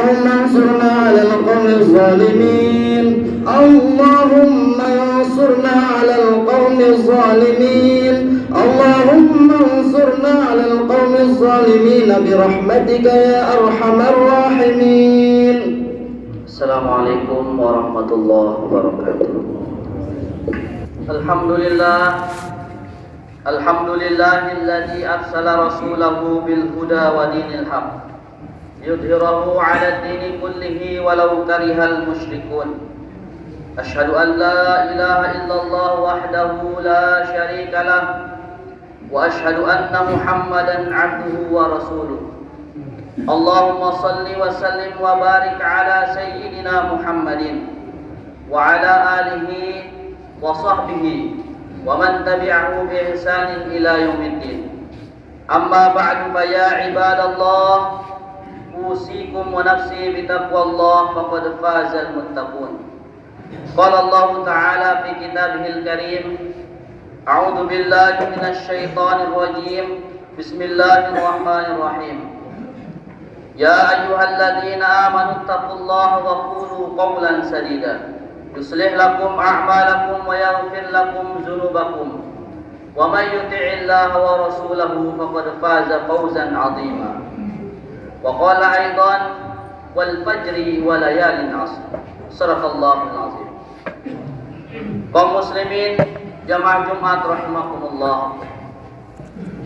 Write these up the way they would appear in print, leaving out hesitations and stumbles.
اللهم انصرنا على القوم الظالمين اللهم انصرنا على القوم الظالمين اللهم انصرنا على القوم الظالمين برحمتك يا أرحم الراحمين. Assalamualaikum warahmatullahi wabarakatuh. Alhamdulillahilladzi arsala rasulahu bil huda wa dinil haq yudhhirahu 'ala ad-dini kullihi walau karihal musyrikun. Asyhadu an la ilaha illallah wahdahu la syarika lah wa asyhadu anna Muhammadan 'abduhu wa rasuluh. Allahumma salli wa sallim wa barik ala sayyidina Muhammadin wa ala alihi wa sahbihi wa man tabi'ahu bi ihsanin ila yaumiddin. Amma ba'du fa ya ibadallah usikum wa nafsi bi taqwallah faqad fazal muttaqun. Qala Allah ta'ala fi kitabihil karim a'udzu billahi minasy syaithanir rajim. Bismillahirrahmanirrahim. Ya ayyuhalladzina amanu taqullaha wa qulu qawlan sadida yuslih lakum a'malakum wa yaghfir lakum dzunubakum wa may yuti'illaha wa rasulahu faqad faza fawzan 'azima. Wa qala aidan wal fajri wa layalin 'ashr. Shadaqallahul 'azim. Kaum muslimin jamaah Jumat rahimakumullah.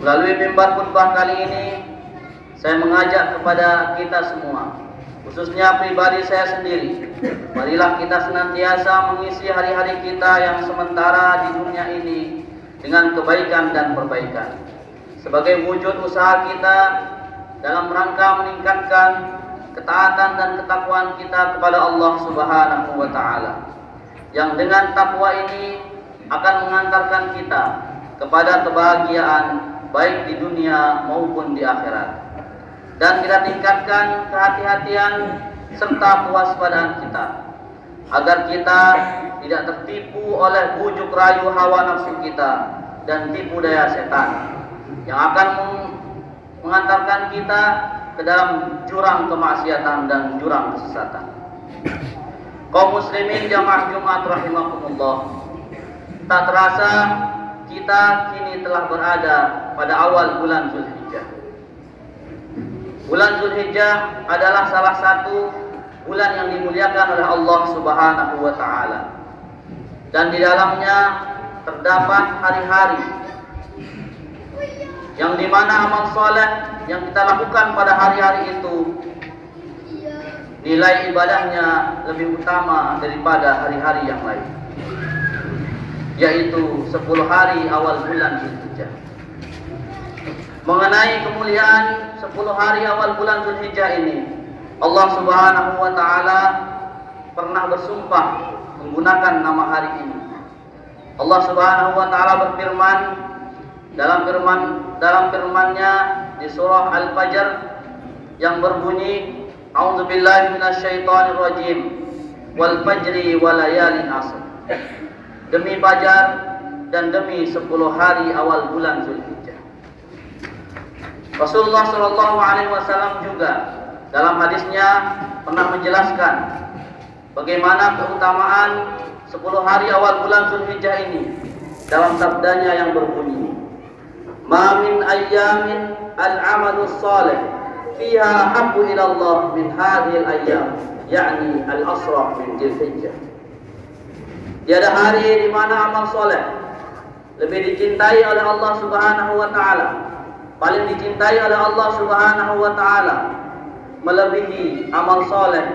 Melalui mimbar khutbah kali ini saya mengajak kepada kita semua, khususnya pribadi saya sendiri, marilah kita senantiasa mengisi hari-hari kita yang sementara di dunia ini dengan kebaikan dan perbaikan, sebagai wujud usaha kita dalam rangka meningkatkan ketaatan dan ketakwaan kita kepada Allah Subhanahu wa Ta'ala, yang dengan takwa ini akan mengantarkan kita kepada kebahagiaan baik di dunia maupun di akhirat. Dan kita tingkatkan kehati-hatian serta kewaspadaan kita agar kita tidak tertipu oleh bujuk rayu hawa nafsu kita dan tipu daya setan yang akan mengantarkan kita ke dalam jurang kemaksiatan dan jurang kesesatan. Kaum muslimin jamaah Jumat rahimakumullah, tak terasa kita kini telah berada pada awal bulan Zulhijjah. Bulan Zulhijjah adalah salah satu bulan yang dimuliakan oleh Allah Subhanahu wa Ta'ala, dan di dalamnya terdapat hari-hari yang dimana amal soleh yang kita lakukan pada hari-hari itu nilai ibadahnya lebih utama daripada hari-hari yang lain, yaitu 10 hari awal bulan Zulhijjah. Mengenai kemuliaan 10 hari awal bulan Zulhijjah ini, Allah Subhanahu wa Ta'ala pernah bersumpah menggunakan nama hari ini. Allah Subhanahu wa Ta'ala berfirman dalam firman-Nya di surah Al-Fajr yang berbunyi, A'udzubillahi minasyaitonir rajim, wal fajri wa layalin 'ashr. Demi fajar dan demi 10 hari awal bulan Zulhijjah. Rasulullah Shallallahu Alaihi Wasallam juga dalam hadisnya pernah menjelaskan bagaimana keutamaan 10 hari awal bulan Zulhijjah ini dalam sabdanya yang berbunyi, Ma min ayyamin al-amalus salih fiha habbu ila Allah min hadhil ayyam, yakni al-asra min Zulhijjah. Tiada hari di mana amal soleh lebih dicintai oleh Allah Subhanahu wa Ta'ala, paling dicintai oleh Allah Subhanahu wa Ta'ala, melebihi amal soleh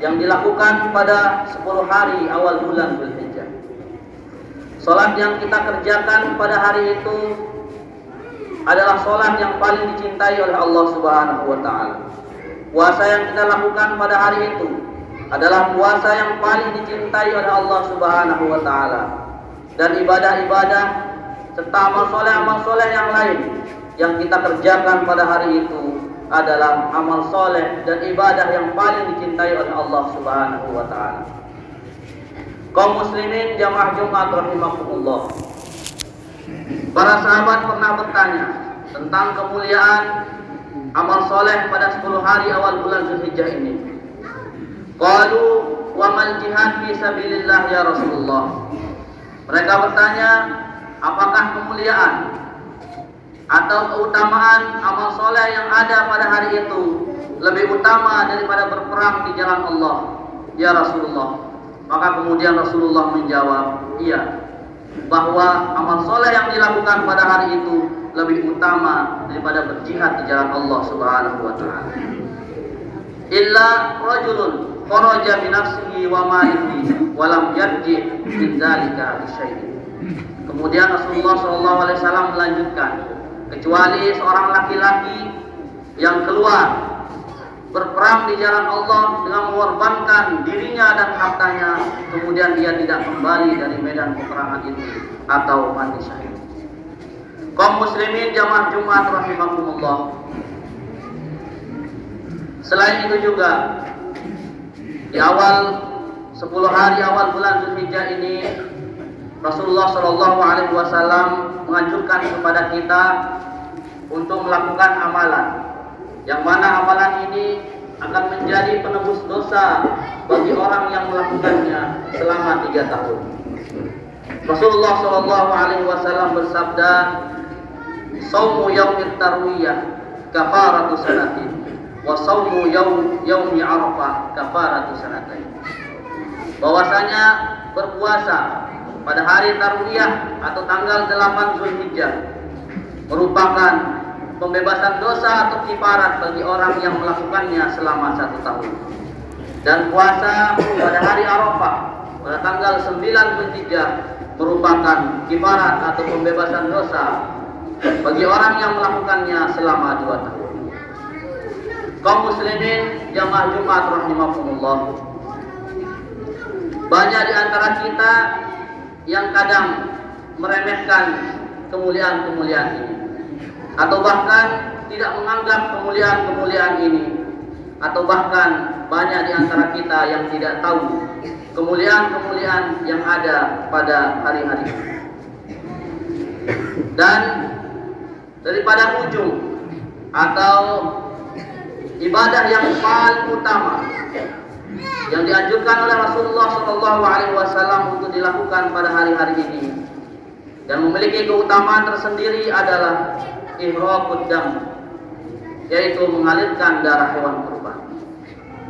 yang dilakukan pada 10 hari awal bulan Zulhijjah. Salat yang kita kerjakan pada hari itu adalah salat yang paling dicintai oleh Allah Subhanahu wa Ta'ala. Puasa yang kita lakukan pada hari itu adalah puasa yang paling dicintai oleh Allah Subhanahu wa Ta'ala. Dan ibadah-ibadah serta amal soleh yang lain yang kita kerjakan pada hari itu adalah amal soleh dan ibadah yang paling dicintai oleh Allah Subhanahu wa Ta'ala. Kaum muslimin jamaah Jumat rahimakumullah, para sahabat pernah bertanya tentang kemuliaan amal soleh pada 10 hari awal bulan Zulhijjah ini. Qalu wa mal jihad fi sabilillah ya Rasulullah. Mereka bertanya, apakah kemuliaan atau keutamaan amal soleh yang ada pada hari itu lebih utama daripada berperang di jalan Allah ya Rasulullah? Maka kemudian Rasulullah menjawab, iya, bahwa amal soleh yang dilakukan pada hari itu lebih utama daripada berjihad di jalan Allah Subhanahu wa taala. Illa rajulun kharaja bi nafsihi wa malihi wa lam yarji min dzalika bi syai'in. Kemudian Rasulullah sallallahu alaihi wasallam melanjutkan, kecuali seorang laki-laki yang keluar berperang di jalan Allah dengan mengorbankan dirinya dan hartanya, kemudian dia tidak kembali dari medan peperangan itu atau mati syahid. Kaum muslimin jamaah Jumat rahimakumullah. Selain itu juga di awal 10 hari awal bulan Zulhijjah ini Rasulullah Shallallahu Alaihi Wasallam menganjurkan kepada kita untuk melakukan amalan, yang mana amalan ini akan menjadi penebus dosa bagi orang yang melakukannya selama 3 tahun. Rasulullah Shallallahu Alaihi Wasallam bersabda, "Saumu yaumit tarwiyah kafaratu sanatin, wa saumu yaumi arafah kafaratu sanatain." Bahwasanya berpuasa pada hari tarwiyah atau tanggal 8 Zulhijjah merupakan pembebasan dosa atau kifarat bagi orang yang melakukannya selama 1 tahun. Dan puasa pada hari Arafah pada tanggal 9 Zulhijjah merupakan kifarat atau pembebasan dosa bagi orang yang melakukannya selama 2 tahun. Kaum muslimin jamaah Jumat rahimakumullah. Banyak di antara kita yang kadang meremehkan kemuliaan-kemuliaan ini, atau bahkan tidak menganggap kemuliaan-kemuliaan ini, atau bahkan banyak di antara kita yang tidak tahu kemuliaan-kemuliaan yang ada pada hari-hari ini. Dan daripada ujung atau ibadah yang paling utama yang dianjurkan oleh Rasulullah SAW untuk dilakukan pada hari-hari ini dan memiliki keutamaan tersendiri adalah ihraqud dam, yaitu mengalirkan darah hewan kurban.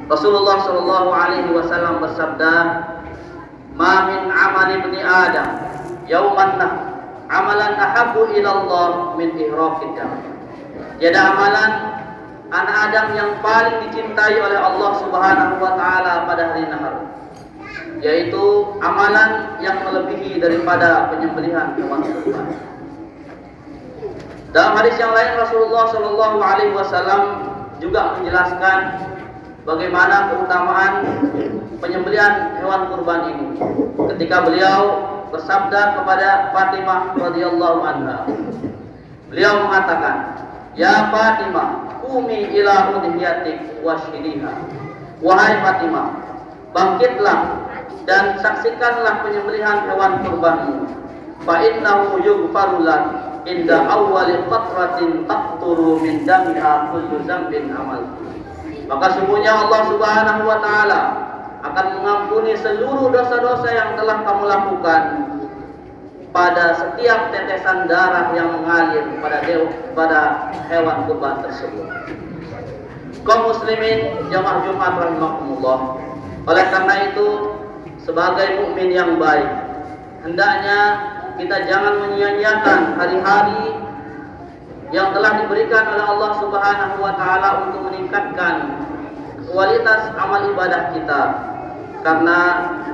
Rasulullah SAW bersabda, "Ma min amali ibni Adam yauman nah amalan ahabbu ila Allah min ihraqid dam." Tiada amalan anak Adam yang paling dicintai oleh Allah Subhanahu wa taala pada hari nahar, yaitu amalan yang melebihi daripada penyembelihan hewan kurban. Dalam hadis yang lain Rasulullah Shallallahu Alaihi Wasallam juga menjelaskan bagaimana keutamaan penyembelihan hewan kurban ini, ketika beliau bersabda kepada Fatimah radhiyallahu anha. Beliau mengatakan, "Ya Fatimah, qumi ila udhiyatik washhidiha." Wahai Fatimah, bangkitlah dan saksikanlah penyembelihan hewan kurbanmu. Fa innahu yughfaru lak inda awwali qatratin taqturu min damiha kullu dzambin amal. Maka sungguhnya Allah Subhanahu wa taala akan mengampuni seluruh dosa-dosa yang telah kamu lakukan pada setiap tetesan darah yang mengalir pada hewan kurban tersebut. Kaum muslimin jamaah Jumat rahimakumullah. Oleh karena itu, sebagai mukmin yang baik, hendaknya kita jangan menyia-nyiakan hari-hari yang telah diberikan oleh Allah Subhanahu wa taala untuk meningkatkan kualitas amal ibadah kita. Karena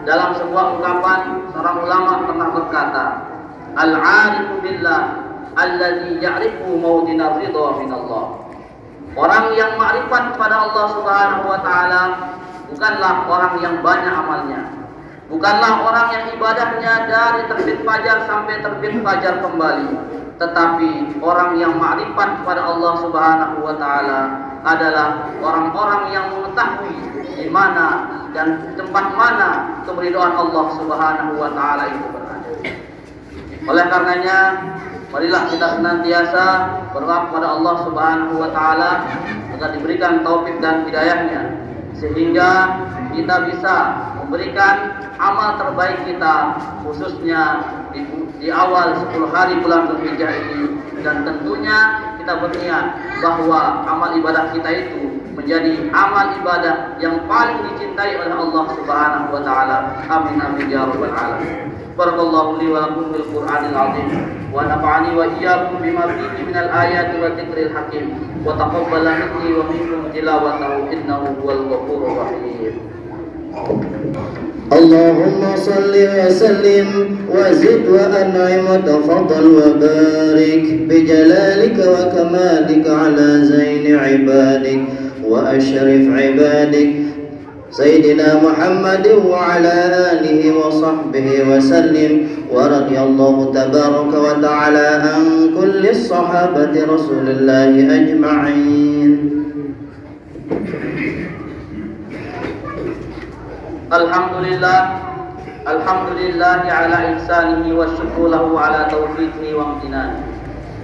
dalam sebuah ungkapan seorang ulama pernah berkata, "Al-'arifu billah alladzi ya'rifu mawdina ridha min Allah." Orang yang ma'rifat kepada Allah Subhanahu wa taala bukanlah orang yang banyak amalnya, bukanlah orang yang ibadahnya dari terbit fajar sampai terbit fajar kembali, tetapi orang yang ma'rifat kepada Allah Subhanahu wa taala adalah orang-orang yang mengetahui di mana dan tempat mana keridhaan Allah Subhanahu wa taala itu berada. Oleh karenanya, marilah kita senantiasa berdoa kepada Allah Subhanahu wa taala agar diberikan taufik dan hidayahnya, sehingga kita bisa memberikan amal terbaik kita, khususnya di awal 10 hari bulan Dzulhijjah ini. Dan tentunya kita berniat bahwa amal ibadah kita itu menjadi amal ibadah yang paling dicintai oleh Allah Subhanahu wa taala. Amin amin ya rabbal alamin. Barakallahu li wa lakum bil Qur'anil azim wa nafa'ani wa iyyakum bima fihi minal ayati wa dzikril hakim wa taqabbala minni wa minkum tilawatahu innahu huwal ghafurur rahim. اللهم صل وسلم وزد وأنعم وتفضل وبارك بجلالك وكمالك على زين عبادك وأشرف عبادك سيدنا محمد وعلى آله وصحبه وسلم ورضي الله تبارك وتعالى عن كل الصحابة رسول الله أجمعين. Alhamdulillah ala ihsanihi wa syukru lahu ala taufiqihi wa amtinani.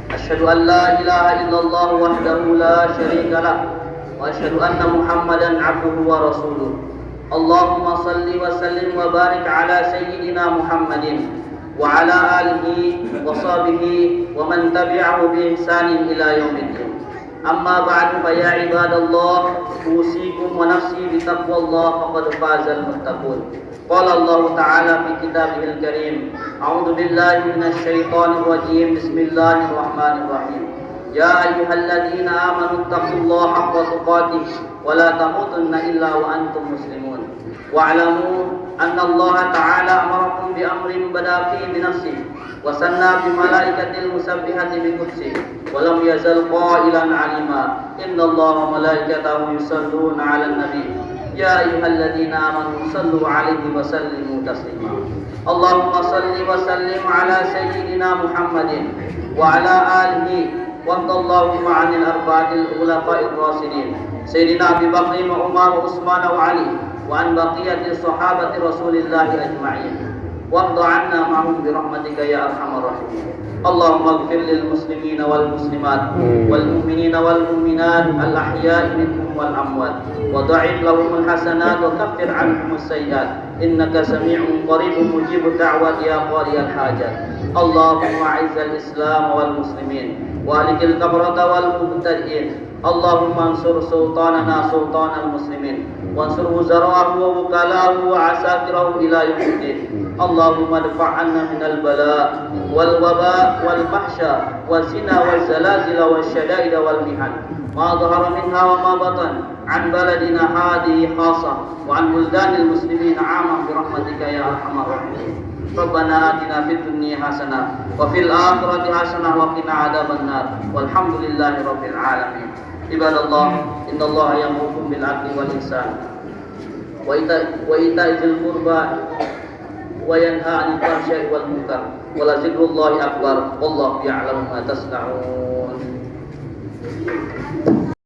Asyhadu an la ilaha illallah wahdahu la syarika lah wa asyhadu anna Muhammadan abduhu wa rasuluh. Allahumma salli wa sallim wa barik ala sayyidina Muhammadin wa ala alihi wa sahbihi wa man tabi'ahu bi ihsanin ila yaumiddin. Amma ba'du fa ya ibadallah usikum wa nafsi bi taqwallah faqad fazal muttaqun. Qala Allah ta'ala fi kitabihil karim. A'udzu billahi minasy syaithanir rajim. Bismillahirrahmanirrahim. Ya ayyuhalladzina amanu taqullaha haqqa tuqatih wa la tamutunna illa wa antum muslimun. Wa'lamu anna Allah ta'ala amarakum bi amrin bada fihi bi nafsihi wa sanna bi malaikatil musabbihati bi qudsihi. ولم يزل قائلا عليما إن الله وملائكته يصلون على النبي يا أيها الذين آمنوا صلوا عليه وسلموا تسليما. اللهم صل وسلم على سيدنا محمد وعلى آله وارض اللهم عن الأربعة الخلفاء الراشدين سيدنا أبي بكر وعمر وعثمان وعلي وعن بقية الصحابة رسول الله أجمعين وارض عنا معهم برحمتك يا أرحم الراحمين. اللهم اغفر للمسلمين والمسلمات والمؤمنين والمؤمنات الأحياء منهم والأموات وضاعف لهم الحسنات وكفر عنهم السيئات إنك سميع قريب مجيب الدعوات يا قاضي الحاجات. اللهم أعز الإسلام والمسلمين وأهلك الكفرة والمبتدئين. اللهم انصر سلطاننا سلطان المسلمين وانصر وزراءه ووكلاءه وعساكره إلى يوم الدين. اللهم ادفع عنا من البلاء والوباء والفحشاء والزنا والزلازل والشدائد والمحن ما ظهر منها وما بطن عن بلدنا هذه خاصة وعن بلدان المسلمين عامة برحمتك يا أرحم الراحمين. ربنا آتنا في الدنيا حسنة وفي الآخرة حسنة وقنا عذاب النار والحمد لله رب العالمين. عباد الله إن الله يأمركم بالعدل والإحسان وإيتاء ذي القربى وينهى عن الفحشاء والمنكر ولذكر الله أكبر والله يعلم ما تصنعون.